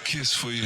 kiss for you.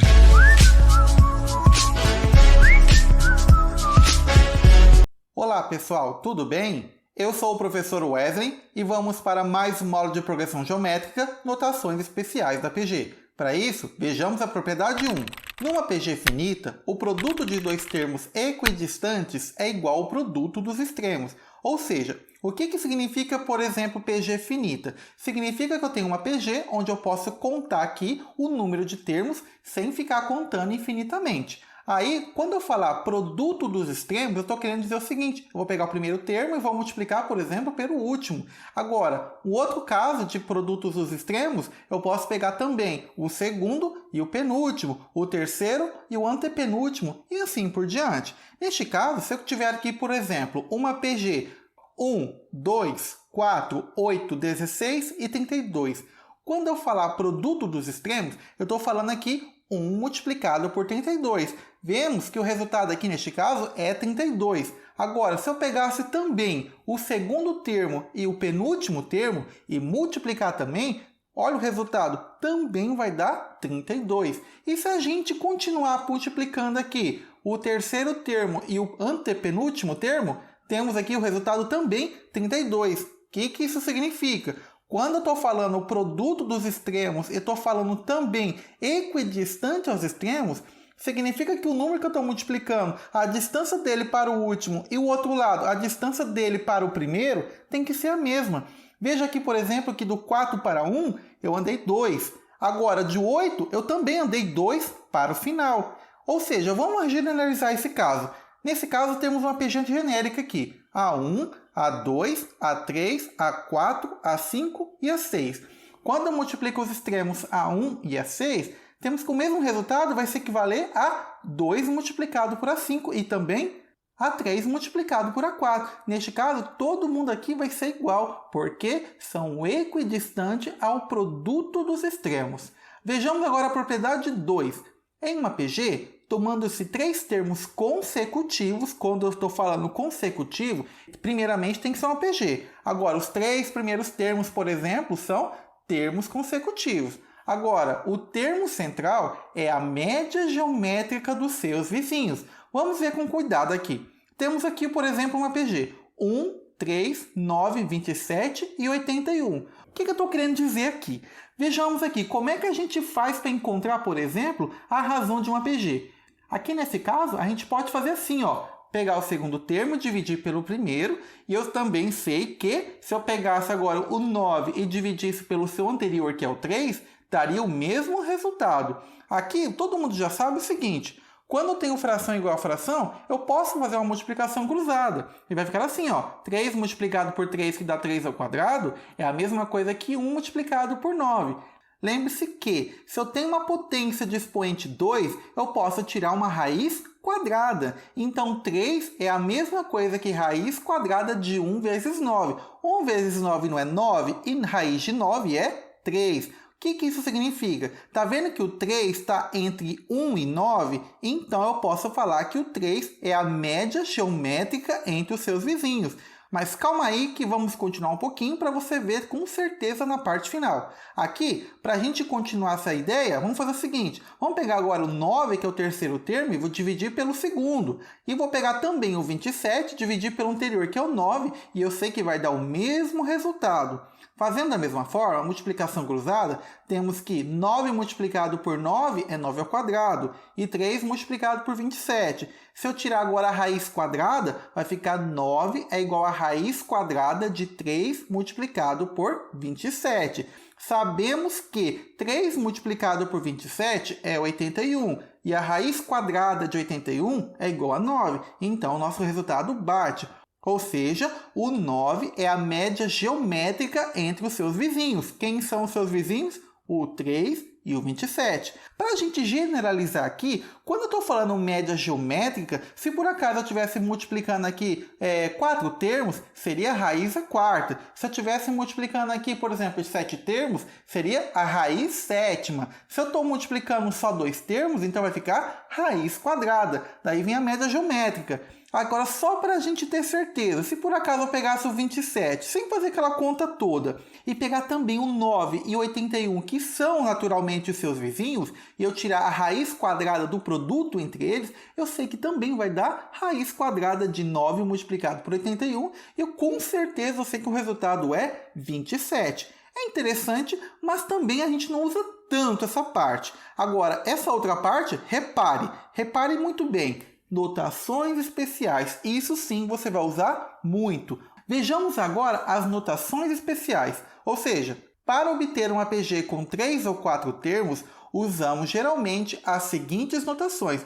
Olá pessoal, tudo bem? Eu sou o professor Wesley e vamos para mais um módulo de progressão geométrica, notações especiais da PG. Para isso, vejamos a propriedade 1. Numa PG finita, o produto de dois termos equidistantes é igual ao produto dos extremos. Ou seja, o que significa, por exemplo, PG finita? Significa que eu tenho uma PG onde eu posso contar aqui o número de termos sem ficar contando infinitamente. Aí, quando eu falar produto dos extremos, eu estou querendo dizer o seguinte: eu vou pegar o primeiro termo e vou multiplicar, por exemplo, pelo último. Agora, o outro caso de produtos dos extremos, eu posso pegar também o segundo e o penúltimo, o terceiro e o antepenúltimo, e assim por diante. Neste caso, se eu tiver aqui, por exemplo, uma PG 1, 2, 4, 8, 16 e 32. Quando eu falar produto dos extremos, eu estou falando aqui 1 multiplicado por 32. Vemos que o resultado aqui neste caso é 32. Agora, se eu pegasse também o segundo termo e o penúltimo termo e multiplicar também, olha o resultado, também vai dar 32. E se a gente continuar multiplicando aqui o terceiro termo e o antepenúltimo termo, temos aqui o resultado também 32. O que isso significa? Quando eu estou falando o produto dos extremos e estou falando também equidistante aos extremos, significa que o número que eu estou multiplicando, a distância dele para o último e o outro lado, a distância dele para o primeiro, tem que ser a mesma. Veja aqui, por exemplo, que do 4 para 1, eu andei 2. Agora, de 8, eu também andei 2 para o final. Ou seja, vamos generalizar esse caso. Nesse caso, temos uma PG genérica aqui. A1, A2, A3, A4, A5 e A6. Quando eu multiplico os extremos A1 e A6, temos que o mesmo resultado vai se equivaler a 2 multiplicado por A5 e também a 3 multiplicado por A4. Neste caso, todo mundo aqui vai ser igual, porque são equidistantes ao produto dos extremos. Vejamos agora a propriedade 2. Em uma PG, tomando-se três termos consecutivos, quando eu estou falando consecutivo, primeiramente tem que ser uma PG. Agora, os três primeiros termos, por exemplo, são termos consecutivos. Agora, o termo central é a média geométrica dos seus vizinhos. Vamos ver com cuidado aqui. Temos aqui, por exemplo, uma PG. 1, 3, 9, 27 e 81. O que eu estou querendo dizer aqui? Vejamos aqui, como é que a gente faz para encontrar, por exemplo, a razão de uma PG? Aqui nesse caso, a gente pode fazer assim, ó. Pegar o segundo termo, dividir pelo primeiro, e eu também sei que se eu pegasse agora o 9 e dividisse pelo seu anterior, que é o 3, daria o mesmo resultado. Aqui, todo mundo já sabe o seguinte: quando eu tenho fração igual a fração, eu posso fazer uma multiplicação cruzada. E vai ficar assim, ó. 3 multiplicado por 3, que dá 3 ao quadrado, é a mesma coisa que 1 multiplicado por 9. Lembre-se que, se eu tenho uma potência de expoente 2, eu posso tirar uma raiz quadrada. Então, 3 é a mesma coisa que raiz quadrada de 1 vezes 9. 1 vezes 9 não é 9 e raiz de 9 é 3. O que isso significa? Está vendo que o 3 está entre 1 e 9? Então, eu posso falar que o 3 é a média geométrica entre os seus vizinhos. Mas calma aí que vamos continuar um pouquinho para você ver com certeza na parte final. Aqui, para a gente continuar essa ideia, vamos fazer o seguinte. Vamos pegar agora o 9, que é o terceiro termo, e vou dividir pelo segundo. E vou pegar também o 27, dividir pelo anterior, que é o 9, e eu sei que vai dar o mesmo resultado. Fazendo da mesma forma, a multiplicação cruzada, temos que 9 multiplicado por 9 é 9 ao quadrado, e 3 multiplicado por 27. Se eu tirar agora a raiz quadrada, vai ficar 9 é igual a raiz quadrada de 3 multiplicado por 27. Sabemos que 3 multiplicado por 27 é 81, e a raiz quadrada de 81 é igual a 9, então o nosso resultado bate. Ou seja, o 9 é a média geométrica entre os seus vizinhos. Quem são os seus vizinhos? O 3 e o 27. Para a gente generalizar aqui, quando eu estou falando média geométrica, se por acaso eu estivesse multiplicando aqui 4 termos, seria a raiz a quarta. Se eu estivesse multiplicando aqui, por exemplo, 7 termos, seria a raiz sétima. Se eu estou multiplicando só 2 termos, então vai ficar raiz quadrada. Daí vem a média geométrica. Agora, só para a gente ter certeza, se por acaso eu pegasse o 27, sem fazer aquela conta toda, e pegar também o 9 e o 81, que são naturalmente os seus vizinhos, e eu tirar a raiz quadrada do produto entre eles, eu sei que também vai dar raiz quadrada de 9 multiplicado por 81, e eu com certeza eu sei que o resultado é 27. É interessante, mas também a gente não usa tanto essa parte. Agora, essa outra parte, repare muito bem. Notações especiais, isso sim você vai usar muito. Vejamos agora as notações especiais, ou seja, para obter um APG com 3 ou 4 termos, usamos geralmente as seguintes notações.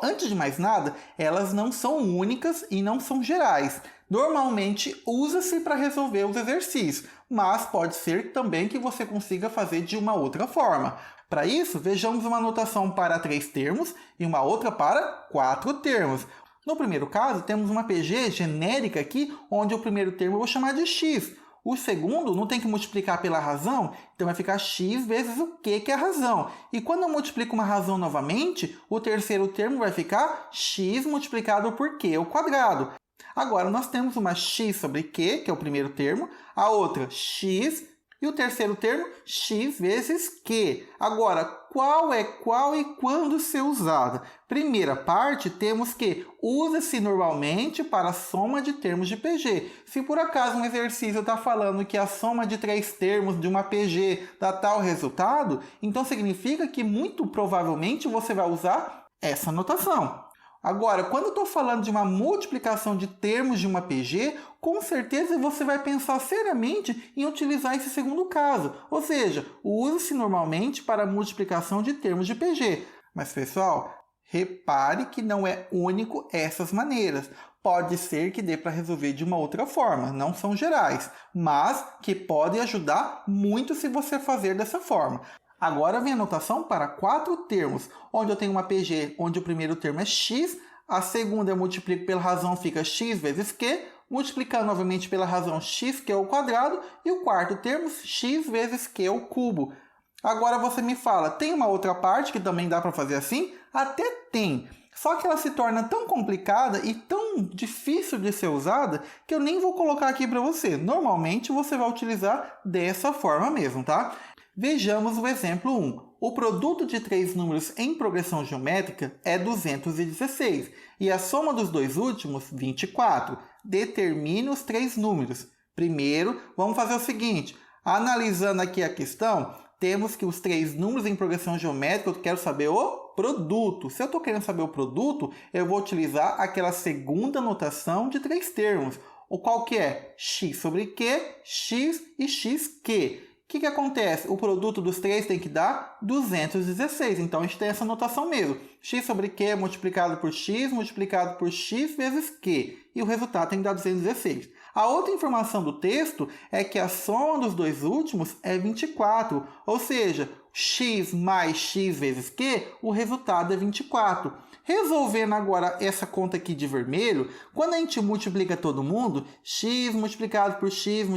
Antes de mais nada, elas não são únicas e não são gerais. Normalmente usa-se para resolver os exercícios, mas pode ser também que você consiga fazer de uma outra forma. Para isso, vejamos uma notação para 3 termos e uma outra para 4 termos. No primeiro caso, temos uma PG genérica aqui, onde o primeiro termo eu vou chamar de x. O segundo não tem que multiplicar pela razão, então vai ficar x vezes o que é a razão. E quando eu multiplico uma razão novamente, o terceiro termo vai ficar x multiplicado por q ao quadrado. Agora, nós temos uma x sobre q, que é o primeiro termo, a outra x, e o terceiro termo, x vezes q. Agora, qual é qual e quando ser usada? Primeira parte, temos que usa-se normalmente para a soma de termos de PG. Se por acaso um exercício está falando que a soma de 3 termos de uma PG dá tal resultado, então significa que muito provavelmente você vai usar essa notação. Agora, quando eu estou falando de uma multiplicação de termos de uma PG, com certeza você vai pensar seriamente em utilizar esse segundo caso. Ou seja, usa-se normalmente para a multiplicação de termos de PG. Mas, pessoal, repare que não é único essas maneiras. Pode ser que dê para resolver de uma outra forma, não são gerais, mas que pode ajudar muito se você fazer dessa forma. Agora vem a notação para 4 termos, onde eu tenho uma PG onde o primeiro termo é x, a segunda eu multiplico pela razão, fica x vezes q, multiplicando novamente pela razão x, que é o quadrado, e o quarto termo, x vezes q ao cubo. Agora você me fala, tem uma outra parte que também dá para fazer assim? Até tem, só que ela se torna tão complicada e tão difícil de ser usada que eu nem vou colocar aqui para você. Normalmente você vai utilizar dessa forma mesmo, tá? Vejamos o exemplo 1. O produto de 3 números em progressão geométrica é 216 e a soma dos dois últimos, 24. Determine os 3 números. Primeiro, vamos fazer o seguinte. Analisando aqui a questão, temos que os 3 números em progressão geométrica, eu quero saber o produto. Se eu estou querendo saber o produto, eu vou utilizar aquela segunda notação de 3 termos. O qual que é? X sobre Q, X e XQ. O que acontece? O produto dos 3 tem que dar 216. Então, a gente tem essa notação mesmo. X sobre Q multiplicado por X vezes Q. E o resultado tem que dar 216. A outra informação do texto é que a soma dos dois últimos é 24. Ou seja, x mais x vezes q, o resultado é 24. Resolvendo agora essa conta aqui de vermelho, quando a gente multiplica todo mundo, x multiplicado por x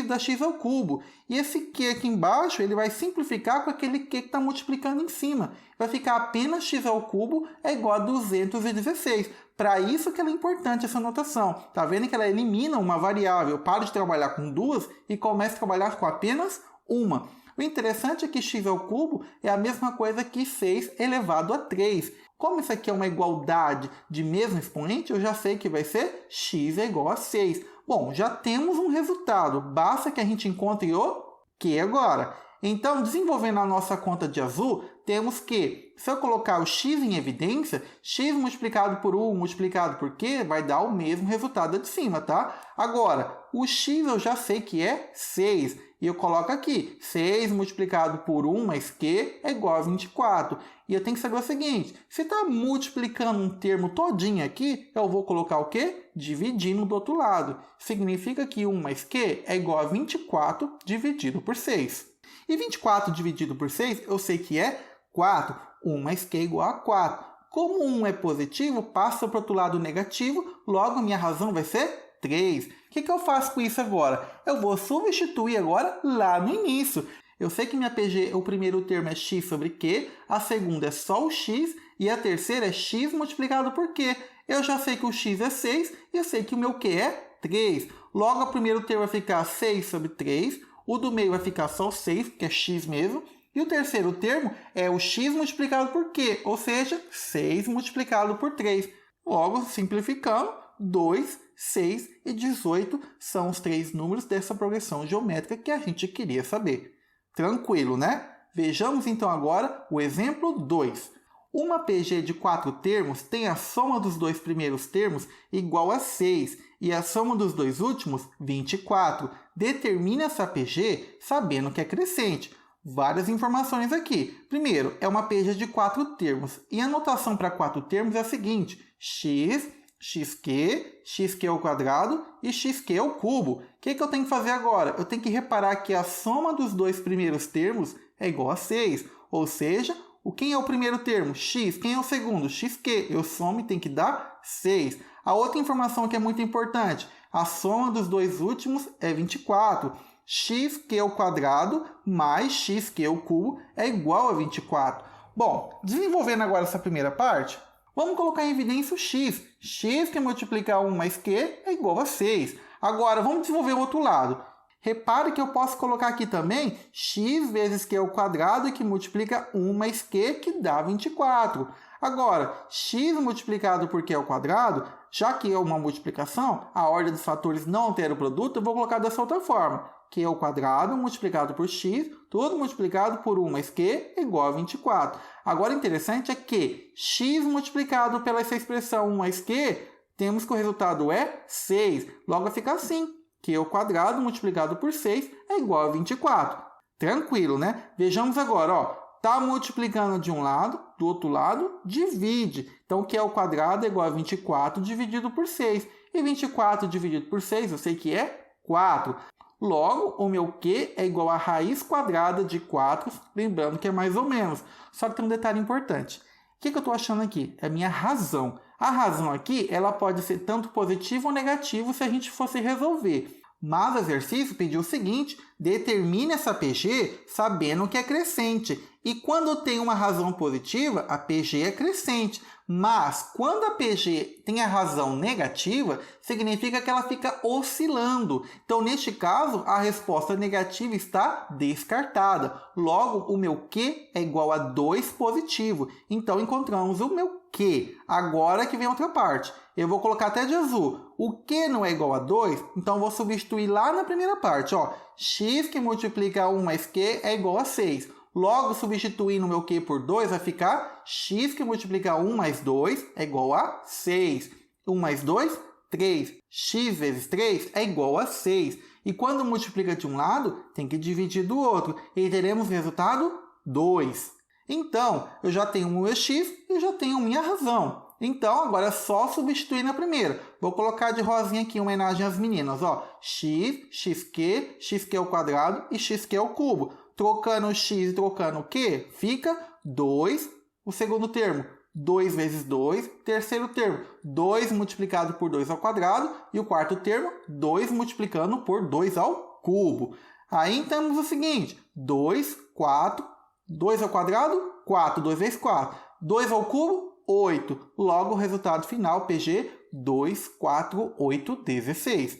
dá x ao cubo. E esse q aqui embaixo ele vai simplificar com aquele q que está multiplicando em cima. Vai ficar apenas x ao cubo é igual a 216. Para isso que ela é importante essa notação. Tá vendo que ela elimina uma variável, para de trabalhar com duas e começa a trabalhar com apenas uma. O interessante é que x ao cubo é a mesma coisa que 6 elevado a 3. Como isso aqui é uma igualdade de mesmo expoente, eu já sei que vai ser x é igual a 6. Bom, já temos um resultado. Basta que a gente encontre o q agora. Então, desenvolvendo a nossa conta de azul, temos que, se eu colocar o x em evidência, x multiplicado por 1 multiplicado por q vai dar o mesmo resultado de cima, tá? Agora, o x eu já sei que é 6. E eu coloco aqui, 6 multiplicado por 1 mais q é igual a 24. E eu tenho que saber o seguinte, se está multiplicando um termo todinho aqui, eu vou colocar o quê? Dividindo do outro lado. Significa que 1 mais q é igual a 24 dividido por 6. E 24 dividido por 6, eu sei que é 4. 1 mais q é igual a 4. Como 1 é positivo, passa para o outro lado negativo, logo minha razão vai ser 3. O que eu faço com isso agora? Eu vou substituir agora lá no início. Eu sei que minha PG, o primeiro termo é x sobre q, a segunda é só o x e a terceira é x multiplicado por q. Eu já sei que o x é 6 e eu sei que o meu q é 3. Logo, o primeiro termo vai ficar 6 sobre 3. O do meio vai ficar só 6, que é x mesmo. E o terceiro termo é o x multiplicado por q, ou seja, 6 multiplicado por 3. Logo, simplificando, 2, 6 e 18 são os 3 números dessa progressão geométrica que a gente queria saber. Tranquilo, né? Vejamos então agora o exemplo 2. Uma PG de 4 termos tem a soma dos dois primeiros termos igual a 6 e a soma dos dois últimos, 24. Determine essa PG sabendo que é crescente. Várias informações aqui. Primeiro, é uma PG de 4 termos. E a notação para 4 termos é a seguinte: x, xq ao quadrado e xq ao cubo. O que eu tenho que fazer agora? Eu tenho que reparar que a soma dos dois primeiros termos é igual a 6. Ou seja, quem é o primeiro termo? X. Quem é o segundo? Xq. Eu somo e tem que dar 6. A outra informação que é muito importante, a soma dos dois últimos é 24. Xq ao quadrado mais xq ao cubo é igual a 24. Bom, desenvolvendo agora essa primeira parte, vamos colocar em evidência o x. X que multiplicar 1 mais q é igual a 6. Agora, vamos desenvolver o outro lado. Repare que eu posso colocar aqui também x vezes q ao quadrado, que multiplica 1 mais q, que dá 24. Agora, x multiplicado por q ao quadrado, já que é uma multiplicação, a ordem dos fatores não altera o produto, eu vou colocar dessa outra forma. Q ao quadrado multiplicado por x, tudo multiplicado por 1 mais q é igual a 24. Agora, o interessante é que x multiplicado pela essa expressão 1 mais q, temos que o resultado é 6. Logo, fica assim. Q ao quadrado multiplicado por 6 é igual a 24. Tranquilo, né? Vejamos agora, ó. Está multiplicando de um lado, do outro lado, divide. Então, Q ao quadrado é igual a 24 dividido por 6. E 24 dividido por 6, eu sei que é 4. Logo, o meu Q é igual a raiz quadrada de 4, lembrando que é mais ou menos. Só que tem um detalhe importante. O que eu estou achando aqui? É a minha razão. A razão aqui, ela pode ser tanto positivo ou negativo se a gente fosse resolver. Mas o exercício pediu o seguinte: determine essa PG sabendo que é crescente. E quando tem uma razão positiva, a PG é crescente. Mas quando a PG tem a razão negativa, significa que ela fica oscilando. Então, neste caso, a resposta negativa está descartada. Logo, o meu Q é igual a 2 positivo. Então, encontramos o meu Q. Agora que vem outra parte. Eu vou colocar até de azul. O Q não é igual a 2, então eu vou substituir lá na primeira parte. Ó, x que multiplica 1 mais q é igual a 6. Logo, substituindo o meu q por 2, vai ficar x que multiplica 1 mais 2 é igual a 6. 1 mais 2, 3. X vezes 3 é igual a 6. E quando multiplica de um lado, tem que dividir do outro. E teremos o resultado 2. Então, eu já tenho o meu x e já tenho minha razão. Então, agora é só substituir na primeira. Vou colocar de rosinha aqui, em homenagem às meninas. Ó, x, xq ao quadrado e xq ao cubo. Trocando o x e trocando o q, fica 2. O segundo termo, 2 vezes 2. Terceiro termo, 2 multiplicado por 2 ao quadrado. E o quarto termo, 2 multiplicando por 2 ao cubo. Aí temos o seguinte, 2, 4, 2 ao quadrado, 4, 2 vezes 4. 2 ao cubo, 8. Logo, o resultado final, PG, 2, 4, 8, 16.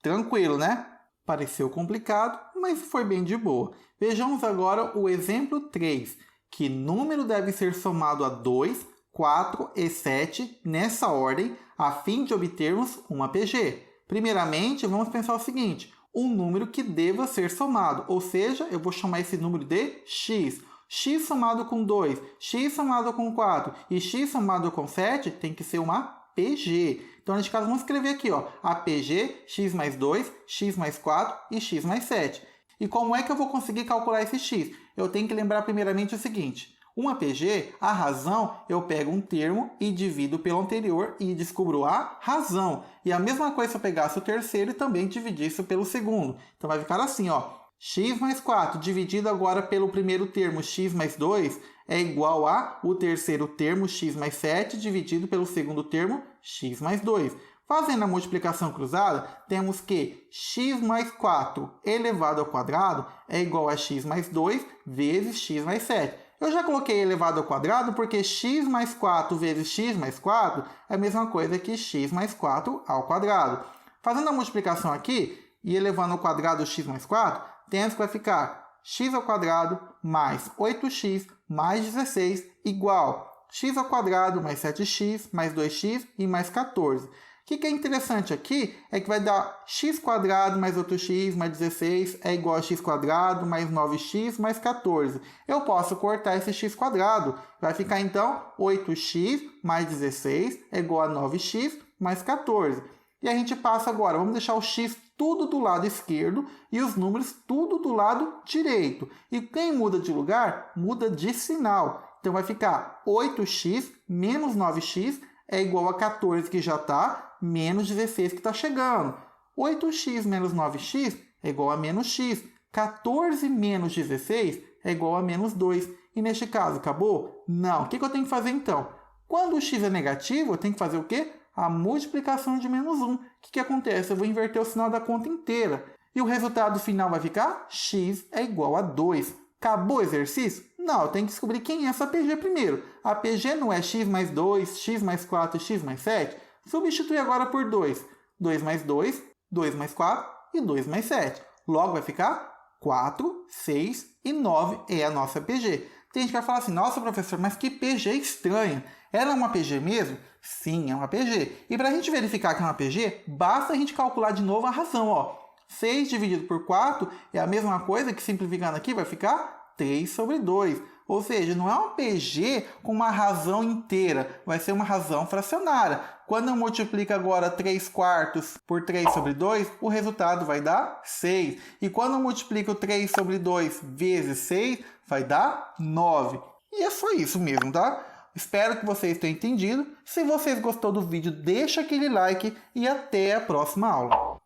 Tranquilo, né? Pareceu complicado, mas foi bem de boa. Vejamos agora o exemplo 3. Que número deve ser somado a 2, 4 e 7 nessa ordem, a fim de obtermos uma PG? Primeiramente, vamos pensar o seguinte. Um número que deva ser somado, ou seja, eu vou chamar esse número de x. X somado com 2, x somado com 4 e x somado com 7 tem que ser uma PG. Então, nesse caso, vamos escrever aqui, ó, a PG, x mais 2, x mais 4 e x mais 7. E como é que eu vou conseguir calcular esse x? Eu tenho que lembrar primeiramente o seguinte. Uma PG, a razão, eu pego um termo e divido pelo anterior e descubro a razão. E a mesma coisa se eu pegasse o terceiro e também dividisse pelo segundo. Então, vai ficar assim, ó. X mais 4 dividido agora pelo primeiro termo x mais 2 é igual a o terceiro termo x mais 7 dividido pelo segundo termo x mais 2. Fazendo a multiplicação cruzada, temos que x mais 4 elevado ao quadrado é igual a x mais 2 vezes x mais 7. Eu já coloquei elevado ao quadrado porque x mais 4 vezes x mais 4 é a mesma coisa que x mais 4 ao quadrado. Fazendo a multiplicação aqui e elevando ao quadrado x mais 4, temos que vai ficar x ao quadrado mais 8x mais 16 igual x ao quadrado mais 7x mais 2x e mais 14. O que é interessante aqui é que vai dar x quadrado mais 8x mais 16 é igual a x quadrado mais 9x mais 14. Eu posso cortar esse x quadrado. Vai ficar então 8x mais 16 é igual a 9x mais 14. E a gente passa agora, vamos deixar o x tudo do lado esquerdo e os números tudo do lado direito. E quem muda de lugar, muda de sinal. Então vai ficar 8x menos 9x é igual a 14 que já está, menos 16 que está chegando. 8x menos 9x é igual a menos x. 14 menos 16 é igual a menos 2. E neste caso, acabou? Não. O que eu tenho que fazer então? Quando o x é negativo, eu tenho que fazer o quê? A multiplicação de menos 1. O que acontece? Eu vou inverter o sinal da conta inteira. E o resultado final vai ficar x é igual a 2. Acabou o exercício? Não, eu tenho que descobrir quem é essa PG primeiro. A PG não é x mais 2, x mais 4 e x mais 7? Substitui agora por 2. 2 mais 2, 2 mais 4 e 2 mais 7. Logo vai ficar 4, 6 e 9 é a nossa PG. Tem gente que vai falar assim, nossa professor, mas que PG estranha. Ela é uma PG mesmo? Sim, é uma PG. E para a gente verificar que é uma PG, basta a gente calcular de novo a razão. Ó. 6 dividido por 4 é a mesma coisa que simplificando aqui vai ficar 3 sobre 2. Ou seja, não é uma PG com uma razão inteira, vai ser uma razão fracionária. Quando eu multiplico agora 3 quartos por 3 sobre 2, o resultado vai dar 6. E quando eu multiplico 3 sobre 2 vezes 6, vai dar 9. E é só isso mesmo, tá? Espero que vocês tenham entendido. Se vocês gostou do vídeo, deixa aquele like e até a próxima aula.